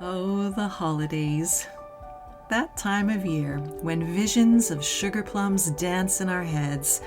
Oh, the holidays. That time of year when visions of sugar plums dance in our heads.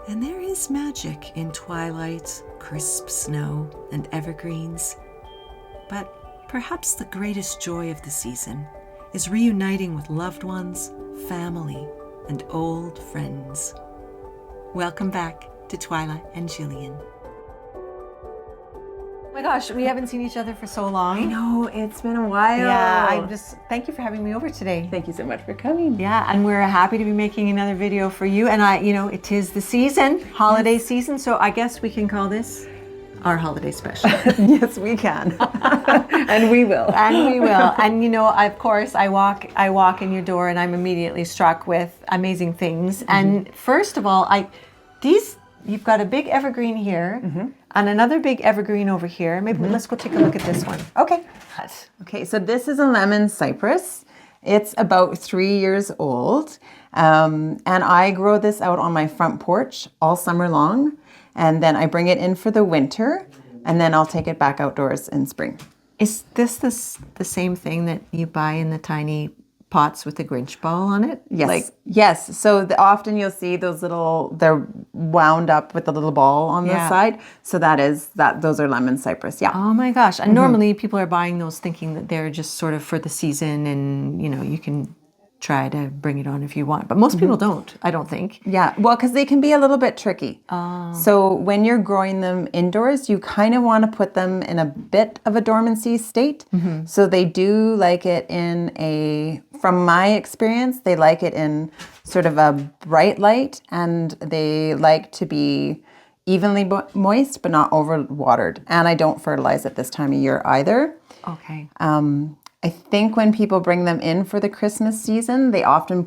And there is magic in twilight, crisp snow, and evergreens. But perhaps the greatest joy of the season is reuniting with loved ones, family, and old friends. Welcome back to Twilla and Jillian. Oh my gosh, we haven't seen each other for so long. I know, it's been a while. Yeah, thank you for having me over today. Thank you so much for coming. Yeah, and we're happy to be making another video for you. And it is the season, holiday season, so I guess we can call this our holiday special. Yes, we can. And we will. And we will. And of course, I walk in your door and I'm immediately struck with amazing things. Mm-hmm. And first of all, you've got a big evergreen here, mm-hmm. and another big evergreen over here. Maybe let's go take a look at this one. Okay. Okay, so this is a lemon cypress. It's about 3 years old. And I grow this out on my front porch all summer long. And then I bring it in for the winter. And then I'll take it back outdoors in spring. Is this the same thing that you buy in the tiny pots with the Grinch ball on it? Yes. Yes. So often you'll see those they're wound up with a little ball on the side. So those are lemon cypress. Yeah. Oh my gosh. And normally people are buying those thinking that they're just sort of for the season and, you can try to bring it on if you want. But most people don't, I don't think. Yeah. Well, because they can be a little bit tricky. Oh. So when you're growing them indoors, you kind of want to put them in a bit of a dormancy state. Mm-hmm. So they do like it from my experience, they like it in sort of a bright light, and they like to be evenly moist, but not overwatered. And I don't fertilize at this time of year either. Okay. I think when people bring them in for the Christmas season, they often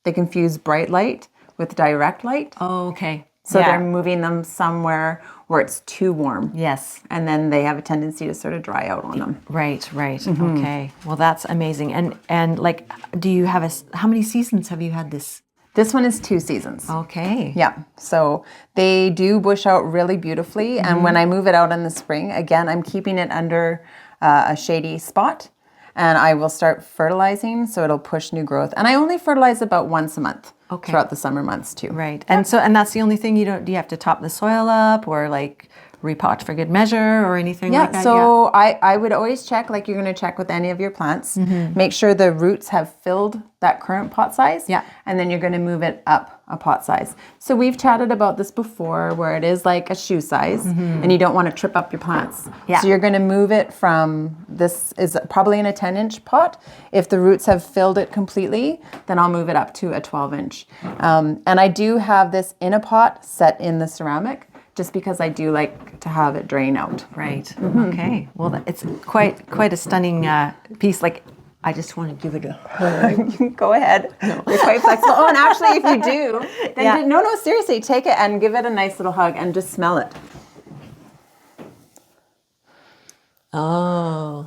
they confuse bright light with direct light. Oh, okay. So they're moving them somewhere where it's too warm. Yes. And then they have a tendency to sort of dry out on them. Right. Mm-hmm. Okay. Well, that's amazing. And like, do you have how many seasons have you had this? This one is 2 seasons. Okay. Yeah. So they do bush out really beautifully. Mm-hmm. And when I move it out in the spring, again, I'm keeping it under a shady spot. And I will start fertilizing, so it'll push new growth. And I only fertilize about once a month throughout the summer months too. Right. And that's the only thing do you have to top the soil up or like repot for good measure or anything like that? So I would always check, like you're going to check with any of your plants, make sure the roots have filled that current pot size. Yeah. And then you're going to move it up a pot size. So we've chatted about this before where it is like a shoe size and you don't want to trip up your plants. Yeah. So you're going to move it this is probably in a 10-inch pot. If the roots have filled it completely, then I'll move it up to a 12-inch. And I do have this in a pot set in the ceramic, just because I do like to have it drain out. Right. Mm-hmm. Okay. Well, it's quite a stunning piece. Like, I just want to give it a hug. Go ahead. No. You're quite flexible. Oh, and actually, if you do, then no, seriously, take it and give it a nice little hug and just smell it. Oh,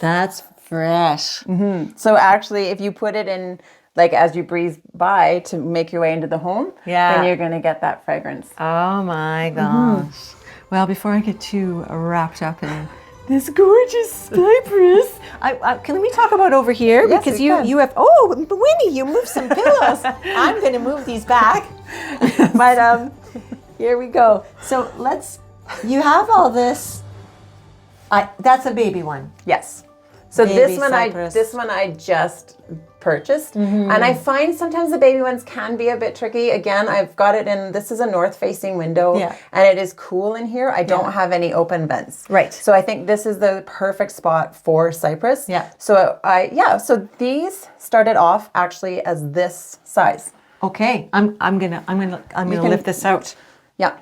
that's fresh. Mm-hmm. So actually, if you put it in, like as you breeze by to make your way into the home, then you're going to get that fragrance. Oh my gosh. Well, before I get too wrapped up in this gorgeous cypress, can we talk about over here? Yes, because you have, Winnie, you moved some pillows. I'm going to move these back. But here we go. So you have all this. That's a baby one. Yes. So baby this one I just purchased. Mm-hmm. And I find sometimes the baby ones can be a bit tricky. Again, I've got it this is a north facing window and it is cool in here. I don't have any open vents. Right. So I think this is the perfect spot for cypress. Yeah. So so these started off actually as this size. Okay. I'm gonna lift this out. Yeah.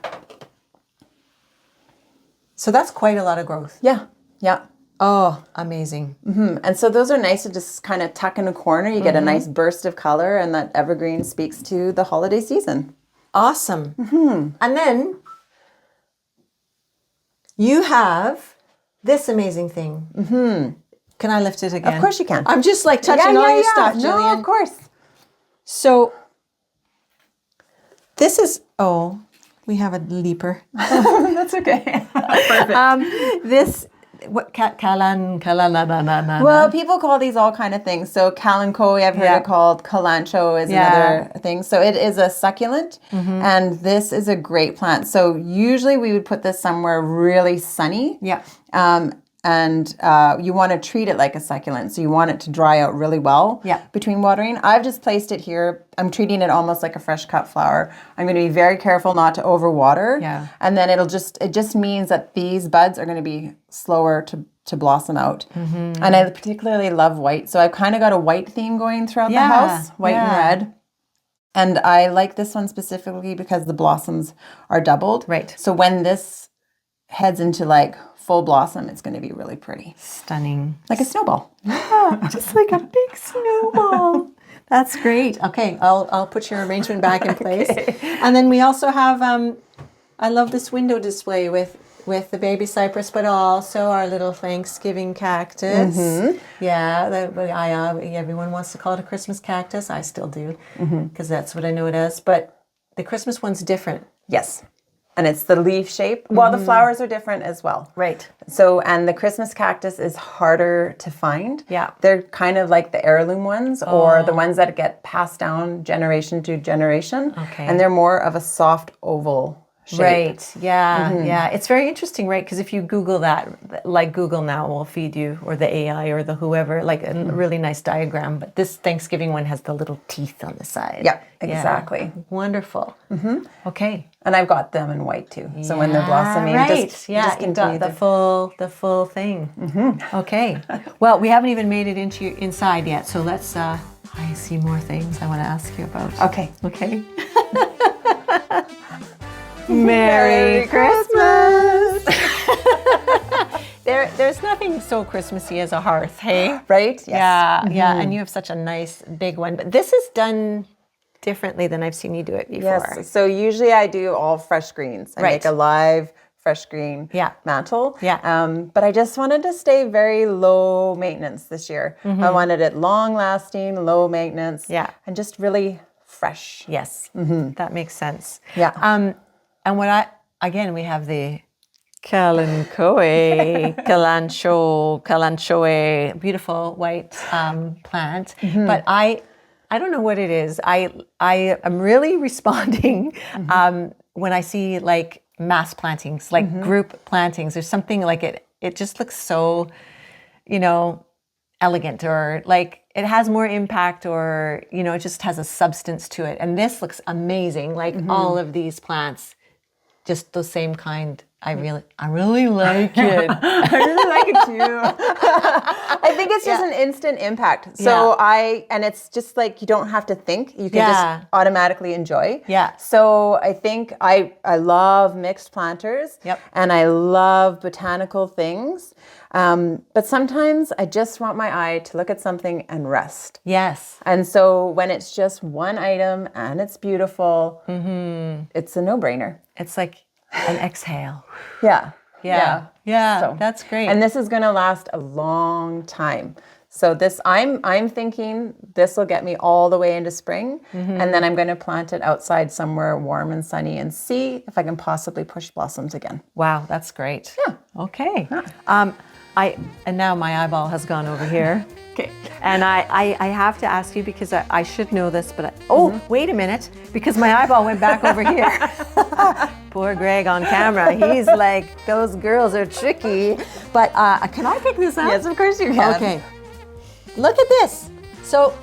So that's quite a lot of growth. Yeah. Yeah. Oh, amazing. Mm-hmm. And so those are nice to just kind of tuck in a corner. You get a nice burst of color, and that evergreen speaks to the holiday season. Awesome. Mm-hmm. And then you have this amazing thing. Mm-hmm. Can I lift it again? Of course you can. I'm just like touching all your stuff, Jillian. No, of course. So this is, we have a leaper. That's okay. Perfect. This what kalan. Well, people call these all kind of things. So kalanchoe, I've heard it called. Kalancho is another thing. So it is a succulent, and this is a great plant. So usually we would put this somewhere really sunny. Yeah. And you want to treat it like a succulent. So you want it to dry out really well between watering. I've just placed it here. I'm treating it almost like a fresh cut flower. I'm going to be very careful not to overwater. Yeah. And then it just means that these buds are going to be slower to blossom out. And I particularly love white. So I've kind of got a white theme going throughout the house, white and red. And I like this one specifically because the blossoms are doubled. Right. So when this heads into like full blossom, it's going to be really pretty. Stunning. Like a snowball. Just like a big snowball. That's great. Okay, I'll put your arrangement back in place. And then we also have, I love this window display with the baby cypress, but also our little Thanksgiving cactus. Yeah, everyone wants to call it a Christmas cactus. I still do, because that's what I know it as. But the Christmas one's different. Yes. And it's the leaf shape. Well, the flowers are different as well. Right. So, and the Christmas cactus is harder to find. Yeah. They're kind of like the heirloom ones or the ones that get passed down generation to generation. Okay. And they're more of a soft oval shape. Right. Yeah. Yeah. It's very interesting, right? Because if you Google that, like Google now will feed you, or the AI or the whoever, like a really nice diagram. But this Thanksgiving one has the little teeth on the side. Yeah, exactly. Yeah. Wonderful. Okay. And I've got them in white too. So when they're blossoming, just you've got the full thing. Okay. Well, we haven't even made it inside yet. So let's, I see more things I want to ask you about. Okay. Okay. Merry Christmas! There's nothing so Christmassy as a hearth, hey? Right? Yes. Yeah, yeah. And you have such a nice big one. But this is done differently than I've seen you do it before. Yes. So usually I do all fresh greens. I make a live fresh green mantle. Yeah. But I just wanted to stay very low maintenance this year. I wanted it long lasting, low maintenance. Yeah. And just really fresh. Yes. That makes sense. Yeah. And we have the Kalanchoe, beautiful white plant. But I don't know what it is. I am really responding when I see like mass plantings, like group plantings. There's something like it just looks so, elegant, or like it has more impact, or, it just has a substance to it. And this looks amazing. Like all of these plants, just the same kind. I really like it. I really like it too. I think it's just an instant impact. So and it's just like you don't have to think. You can just automatically enjoy. Yeah. So I think I love mixed planters. Yep. And I love botanical things. But sometimes I just want my eye to look at something and rest. Yes. And so when it's just one item and it's beautiful, it's a no-brainer. It's like an exhale. Yeah. So, that's great. And this is going to last a long time. So this, I'm thinking this will get me all the way into spring, and then I'm going to plant it outside somewhere warm and sunny and see if I can possibly push blossoms again. Wow, that's great. Yeah. Okay. And now my eyeball has gone over here. Okay. And I have to ask you, because I should know this, but wait a minute, because my eyeball went back over here. Poor Greg on camera. He's like, those girls are tricky. But can I pick this up? Yes, of course you can. Okay. Look at this. So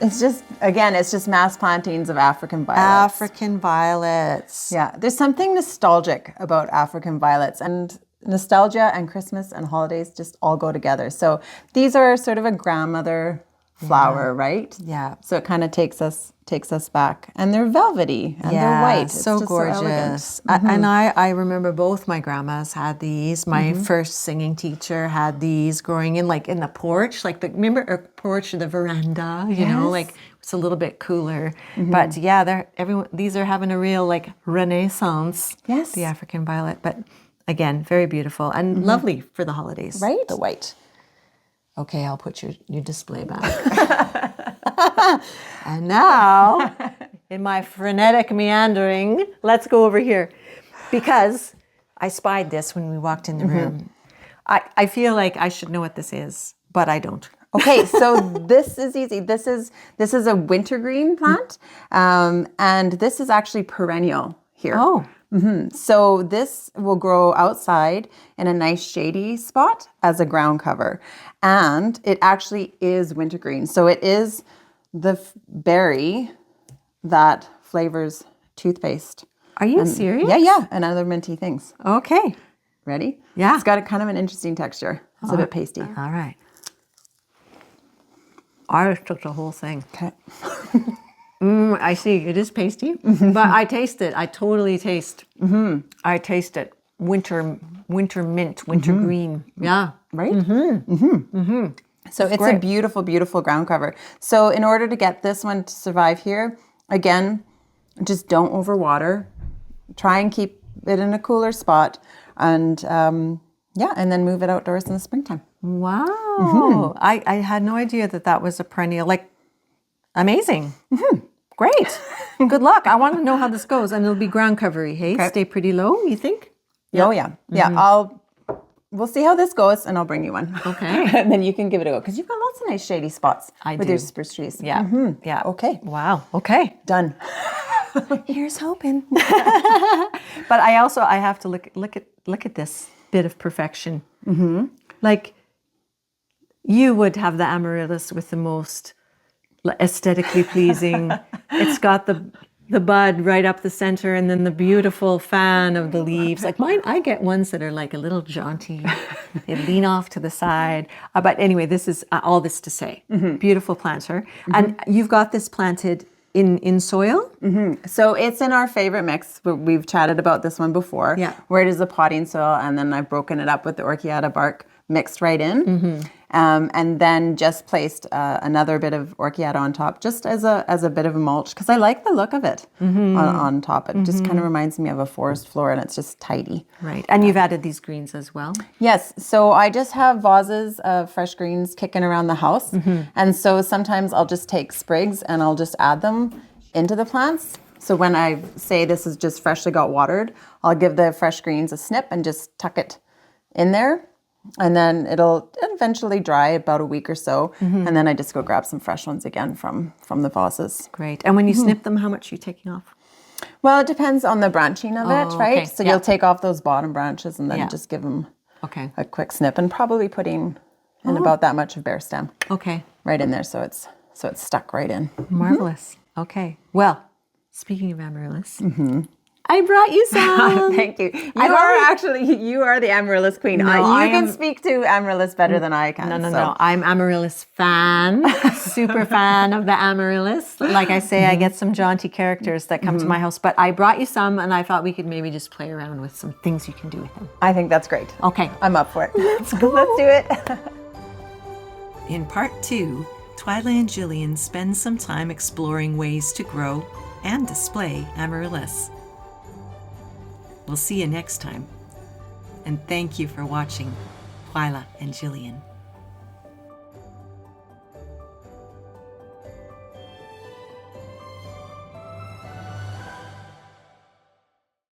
it's just mass plantings of African violets. African violets. Yeah, there's something nostalgic about African violets, and nostalgia and Christmas and holidays just all go together. So these are sort of a grandmother flower, right? Yeah. So it kind of takes us back, and they're velvety and they're white. It's so just gorgeous. So elegant. And I remember both my grandmas had these. My first singing teacher had these growing in the porch, remember a porch or the veranda, you know, like it's a little bit cooler. But yeah, these are having a real renaissance. Yes. The African violet, but again, very beautiful and lovely for the holidays. Right? The white. Okay, I'll put your display back. And now, in my frenetic meandering, let's go over here. Because I spied this when we walked in the room. I feel like I should know what this is, but I don't. Okay, so this is easy. This is a wintergreen plant, and this is actually perennial here. Oh. So this will grow outside in a nice shady spot as a ground cover, and it actually is wintergreen. So it is the berry that flavors toothpaste. Are you serious? Yeah, and other minty things. Okay. Ready? Yeah. It's got a kind of an interesting texture. It's a bit pasty. All right. I just took the whole thing. Okay. I see. It is pasty, but I taste it. I totally taste. I taste it. Winter mint, winter green. Yeah. Right? So it's a beautiful, beautiful ground cover. So in order to get this one to survive here, again, just don't overwater. Try and keep it in a cooler spot, and and then move it outdoors in the springtime. Wow. I had no idea that was a perennial. Like, amazing. Great. Good luck. I want to know how this goes, and it'll be ground covery. Hey, stay pretty low. You think? Yeah. Oh yeah. We'll see how this goes, and I'll bring you one. Okay. And then you can give it a go, because you've got lots of nice shady spots with your spruce trees. Yeah. Yeah. Okay. Wow. Okay. Done. Here's hoping. But I have to look at this bit of perfection. Like, you would have the amaryllis with the most aesthetically pleasing. It's got the bud right up the center, and then the beautiful fan of the leaves. Like mine, I get ones that are like a little jaunty. They lean off to the side. But anyway, this is all this to say. Beautiful planter. And you've got this planted in soil? So it's in our favorite mix. We've chatted about this one before. Yeah. Where it is a potting soil, and then I've broken it up with the orchiata bark mixed right in. And then just placed another bit of orchiata on top, just as a bit of a mulch, because I like the look of it on top. It just kind of reminds me of a forest floor, and it's just tidy. Right. And you've added these greens as well? Yes. So I just have vases of fresh greens kicking around the house. And so sometimes I'll just take sprigs and I'll just add them into the plants. So when I say this is just freshly got watered, I'll give the fresh greens a snip and just tuck it in there. And then it'll eventually dry about a week or so. And then I just go grab some fresh ones again from the vases. Great. And when you snip them, how much are you taking off? Well, it depends on the branching of it, right? Okay. So you'll take off those bottom branches and then just give them a quick snip, and probably putting in about that much of bare stem right in there, so it's stuck right in. Marvelous. Okay. Well, speaking of amaryllis, I brought you some. Thank you. You are the amaryllis queen. You can speak to amaryllis better than I can. No. I'm amaryllis fan, super fan of the amaryllis. Like I say, I get some jaunty characters that come to my house, but I brought you some, and I thought we could maybe just play around with some things you can do with them. I think that's great. Okay. I'm up for it. Let's do it. In part 2, Twilla and Jillian spend some time exploring ways to grow and display amaryllis. We'll see you next time. And thank you for watching Twilla and Jillian.